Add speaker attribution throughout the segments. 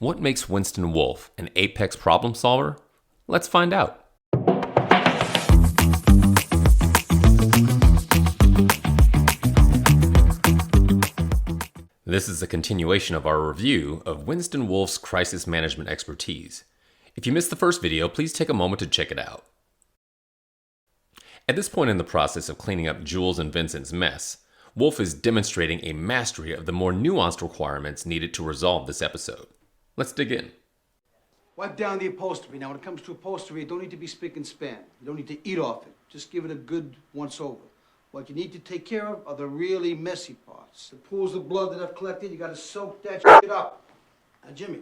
Speaker 1: What makes Winston Wolf an apex problem solver? Let's find out. This is a continuation of our review of Winston Wolf's crisis management expertise. If you missed the first video, please take a moment to check it out. At this point in the process of cleaning up Jules and Vincent's mess, Wolf is demonstrating a mastery of the more nuanced requirements needed to resolve this episode. Let's dig in.
Speaker 2: Wipe down the upholstery. Now, when it comes to upholstery, it don't need to be spick and span. You don't need to eat off it. Just give it a good once-over. What you need to take care of are the really messy parts. The pools of blood that I've collected, you gotta soak that shit up. Now, Jimmy,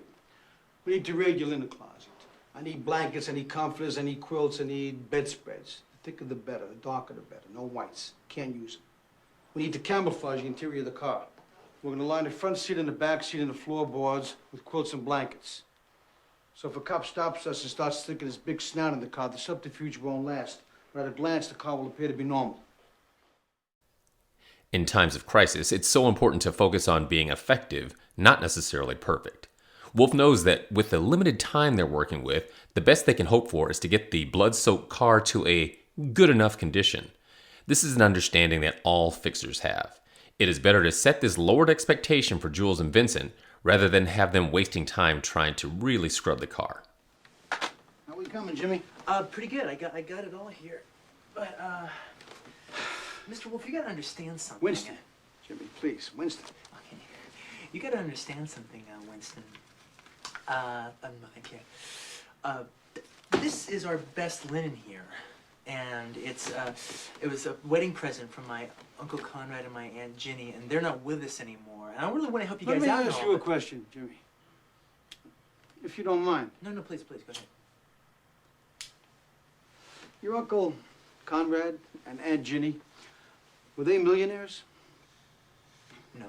Speaker 2: we need to raid your linen closet. I need blankets, I need comforters, I need quilts, I need bedspreads. The thicker the better, the darker the better. No whites. Can't use them. We need to camouflage the interior of the car. We're gonna line the front seat and the back seat and the floorboards with quilts and blankets. So if a cop stops us and starts sticking his big snout in the car, the subterfuge won't last. But at a glance, the car will appear to be normal.
Speaker 1: In times of crisis, it's so important to focus on being effective, not necessarily perfect. Wolf knows that with the limited time they're working with, the best they can hope for is to get the blood-soaked car to a good enough condition. This is an understanding that all fixers have. It is better to set this lowered expectation for Jules and Vincent rather than have them wasting time trying to really scrub the car.
Speaker 2: How we coming, Jimmy?
Speaker 3: Pretty good. I got it all here. But, Mr. Wolf, you gotta understand something.
Speaker 2: Winston. Jimmy, please. Winston.
Speaker 3: Okay. You gotta understand something, Winston. Okay. This is our best linen here. And it was a wedding present from my Uncle Conrad and my Aunt Ginny, and they're not with us anymore. And I really want to help you guys out.
Speaker 2: Let me ask you a question, Jimmy. If you don't mind.
Speaker 3: No, please, go ahead.
Speaker 2: Your Uncle Conrad and Aunt Ginny, were they millionaires?
Speaker 3: No.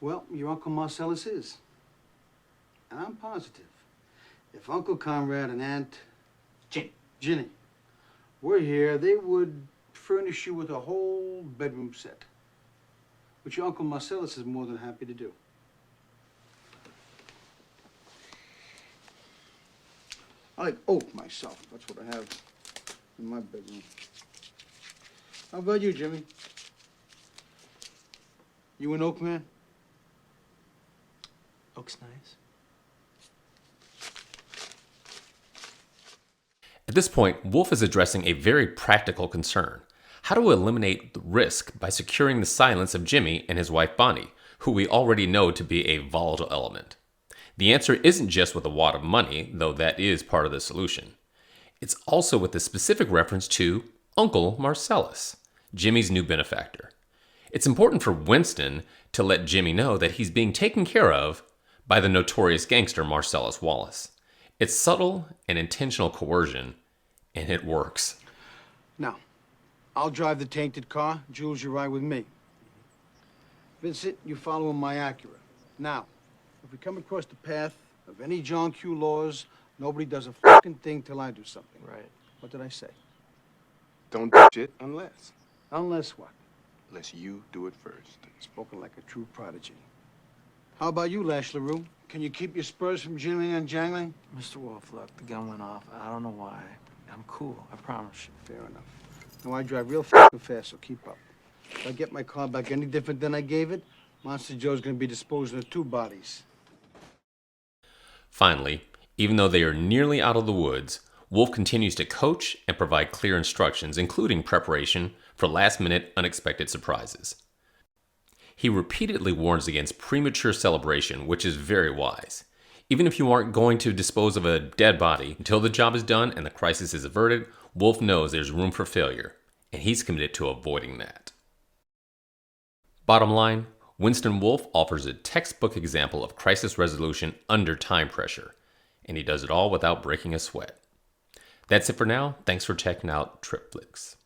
Speaker 2: Well, your Uncle Marcellus is. And I'm positive. If Uncle Conrad and Aunt Ginny were here, they would furnish you with a whole bedroom set, which your Uncle Marcellus is more than happy to do. I like oak myself. That's what I have in my bedroom. How about you, Jimmy? You an oak man?
Speaker 3: Oak's nice.
Speaker 1: At this point, Wolf is addressing a very practical concern: how to eliminate the risk by securing the silence of Jimmy and his wife Bonnie, who we already know to be a volatile element. The answer isn't just with a wad of money, though that is part of the solution. It's also with the specific reference to Uncle Marcellus, Jimmy's new benefactor. It's important for Winston to let Jimmy know that he's being taken care of by the notorious gangster Marcellus Wallace. It's subtle and intentional coercion, and it works.
Speaker 2: Now, I'll drive the tainted car. Jules, you ride with me. Vincent, you follow in my Acura. Now, if we come across the path of any John Q. laws, nobody does a fucking thing till I do something.
Speaker 3: Right.
Speaker 2: What did I say?
Speaker 4: Don't do shit unless.
Speaker 2: Unless what?
Speaker 4: Unless you do it first.
Speaker 2: Spoken like a true prodigy. How about you, Lash LaRue? Can you keep your spurs from jingling and jangling?
Speaker 3: Mr. Wolf, look, the gun went off. I don't know why. I'm cool, I promise you.
Speaker 2: Fair enough. Now, I drive real fucking fast, so keep up. If I get my car back any different than I gave it, Monster Joe's gonna be disposing of 2 bodies.
Speaker 1: Finally, even though they are nearly out of the woods, Wolf continues to coach and provide clear instructions, including preparation for last-minute unexpected surprises. He repeatedly warns against premature celebration, which is very wise. Even if you aren't going to dispose of a dead body, until the job is done and the crisis is averted, Wolf knows there's room for failure, and he's committed to avoiding that. Bottom line, Winston Wolf offers a textbook example of crisis resolution under time pressure, and he does it all without breaking a sweat. That's it for now. Thanks for checking out TripFlix.